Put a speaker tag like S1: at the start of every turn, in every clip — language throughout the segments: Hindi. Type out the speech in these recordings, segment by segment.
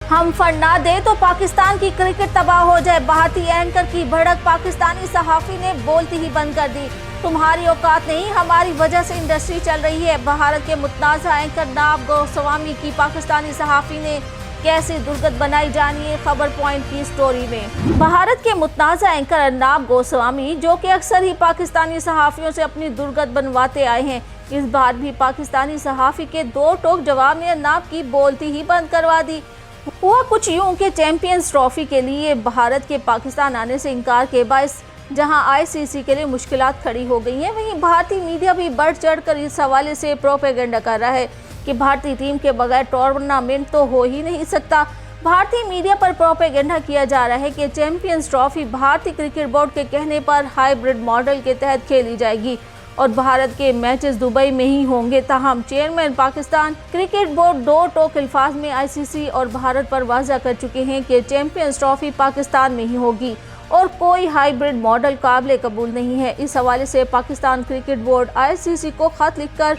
S1: हम फंड ना दे तो पाकिस्तान की क्रिकेट तबाह हो जाए। भारतीय एंकर की भड़क पाकिस्तानी सहाफी ने बोलती ही बंद कर दी। तुम्हारी औकात नहीं, हमारी वजह से इंडस्ट्री चल रही है। भारत के मुतनाज़ा एंकर नाब गोस्वामी की पाकिस्तानी सहाफी ने कैसे दुर्गत बनाई, जानिए खबर पॉइंट की स्टोरी में। भारत के मुतनाज़ा एंकर अर्नाब गोस्वामी, जो कि अक्सर ही पाकिस्तानी सहाफियों से अपनी दुर्गत बनवाते आए हैं, इस बार भी पाकिस्तानी सहाफी के दो टोक जवाब में अर्नाब की बोलती ही बंद करवा दी। हुआ कुछ यूं कि चैंपियंस ट्रॉफी के लिए भारत के पाकिस्तान आने से इनकार के बायस जहां आईसीसी के लिए मुश्किलात खड़ी हो गई हैं, वहीं भारतीय मीडिया भी बढ़ चढ़कर इस हवाले से प्रोपेगेंडा कर रहा है कि भारतीय टीम के बगैर टूर्नामेंट तो हो ही नहीं सकता। भारतीय मीडिया पर प्रोपेगेंडा किया जा रहा है कि चैंपियंस ट्रॉफी भारतीय क्रिकेट बोर्ड के कहने पर हाइब्रिड मॉडल के तहत खेली जाएगी और भारत के मैचेस दुबई में ही होंगे। ताहम चेयरमैन पाकिस्तान क्रिकेट बोर्ड दो टोक अल्फाज में आईसीसी और भारत पर वाज़ा कर चुके हैं कि चैंपियंस ट्रॉफी पाकिस्तान में ही होगी और कोई हाइब्रिड मॉडल काबिल कबूल नहीं है। इस हवाले से पाकिस्तान क्रिकेट बोर्ड आईसीसी को खत लिखकर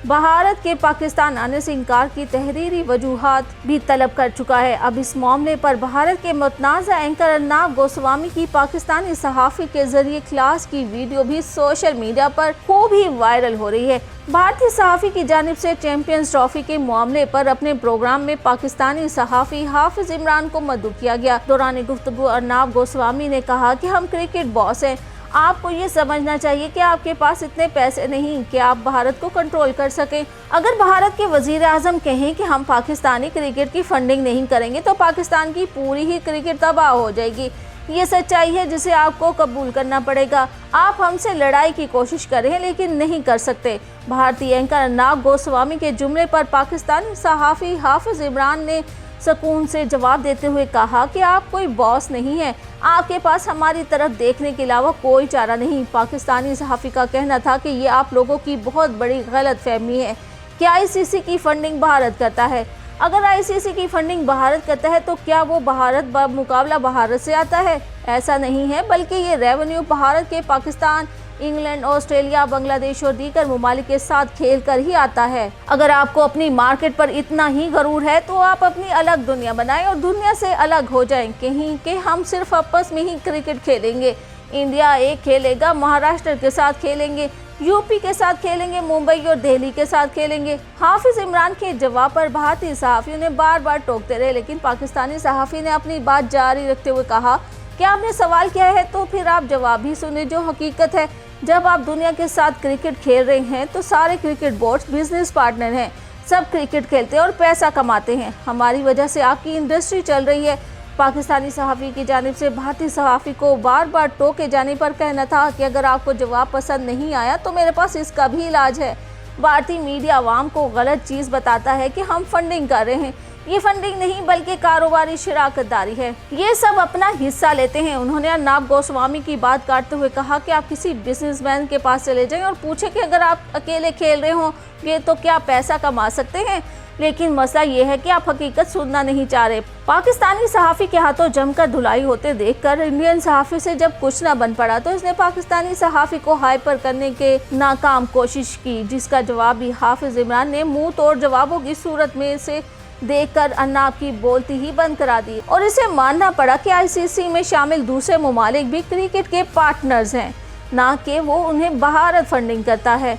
S1: भारत के पाकिस्तान आने से इनकार की तहरीरी वजूहात भी तलब कर चुका है। अब इस मामले पर भारत के मुतनाज़ा एंकर अर्नाब गोस्वामी की पाकिस्तानी सहाफ़ी के जरिए क्लास की वीडियो भी सोशल मीडिया पर खूब ही वायरल हो रही है। भारतीय सहाफ़ी की जानिब से चैंपियंस ट्रॉफी के मामले पर अपने प्रोग्राम में पाकिस्तानी सहाफ़ी हाफिज इमरान को मद्दू किया गया। दौरान गुफ्तगू अर्नाब गोस्वामी ने कहा कि हम क्रिकेट बॉस हैं, आपको ये समझना चाहिए कि आपके पास इतने पैसे नहीं कि आप भारत को कंट्रोल कर सकें। अगर भारत के वजीर आज़म कहें कि हम पाकिस्तानी क्रिकेट की फंडिंग नहीं करेंगे तो पाकिस्तान की पूरी ही क्रिकेट तबाह हो जाएगी। ये सच्चाई है जिसे आपको कबूल करना पड़ेगा। आप हमसे लड़ाई की कोशिश करें लेकिन नहीं कर सकते। भारतीय एंकर अर्नाब गोस्वामी के जुमले पर पाकिस्तानी सहाफ़ी हाफिज इमरान ने सुकून से जवाब देते हुए कहा कि आप कोई बॉस नहीं है, आपके पास हमारी तरफ देखने के अलावा कोई चारा नहीं। पाकिस्तानी सहाफ़ी का कहना था कि ये आप लोगों की बहुत बड़ी गलत फहमी है कि आईसीसी की फंडिंग भारत करता है। अगर आईसीसी की फंडिंग भारत करता है तो क्या वो भारत मुकाबला भारत से आता है? ऐसा नहीं है, बल्कि ये रेवेन्यू भारत के पाकिस्तान, इंग्लैंड, ऑस्ट्रेलिया, बांग्लादेश और दीगर ममालिक के साथ खेल कर ही आता है। अगर आपको अपनी मार्केट पर इतना ही गरूर है तो आप अपनी अलग दुनिया बनाएं और दुनिया से अलग हो जाएं। कहीं कि हम सिर्फ आपस में ही क्रिकेट खेलेंगे, इंडिया एक खेलेगा, महाराष्ट्र के साथ खेलेंगे, यूपी के साथ खेलेंगे, मुंबई और दिल्ली के साथ खेलेंगे। हाफिज इमरान के जवाब पर भारतीय सहाफ़ियों ने बार बार टोकते रहे, लेकिन पाकिस्तानी सहाफ़ी ने अपनी बात जारी रखते हुए कहा कि आपने सवाल किया है तो फिर आप जवाब भी सुने। जो हकीकत है, जब आप दुनिया के साथ क्रिकेट खेल रहे हैं तो सारे क्रिकेट बोर्ड्स बिजनेस पार्टनर हैं, सब क्रिकेट खेलते हैं और पैसा कमाते हैं। हमारी वजह से आपकी इंडस्ट्री चल रही है। पाकिस्तानी सहाफ़ी की जानिब से भारतीय सहाफ़ी को बार बार टोके जाने पर कहना था कि अगर आपको जवाब पसंद नहीं आया तो मेरे पास इसका भी इलाज है। भारतीय मीडिया आवाम को गलत चीज़ बताता है कि हम फंडिंग कर रहे हैं। ये फंडिंग नहीं बल्कि कारोबारी शराकतदारी है, ये सब अपना हिस्सा लेते हैं। उन्होंने अर्नाब गोस्वामी की बात काटते हुए कहा कि आप किसी बिजनेसमैन के पास चले जाएं और पूछें कि अगर आप अकेले खेल रहे होंगे तो क्या पैसा कमा सकते हैं, लेकिन मसला ये है कि आप हकीकत सुनना नहीं चाह रहे। पाकिस्तानी सहाफ़ी के हाथों जमकर धुलाई होते देखकर इंडियन सहाफ़ी से जब कुछ न बन पड़ा तो इसने पाकिस्तानी सहाफ़ी को हाइपर करने के नाकाम कोशिश की, जिसका जवाब भी हाफिज इमरान ने मुंह तोड़ जवाबों की सूरत में से देखकर अर्नाब की बोलती ही बंद करा दी और इसे मानना पड़ा कि आईसीसी में शामिल दूसरे ममालिक भी क्रिकेट के पार्टनर्स हैं, ना कि वो उन्हें भारत फंडिंग करता है।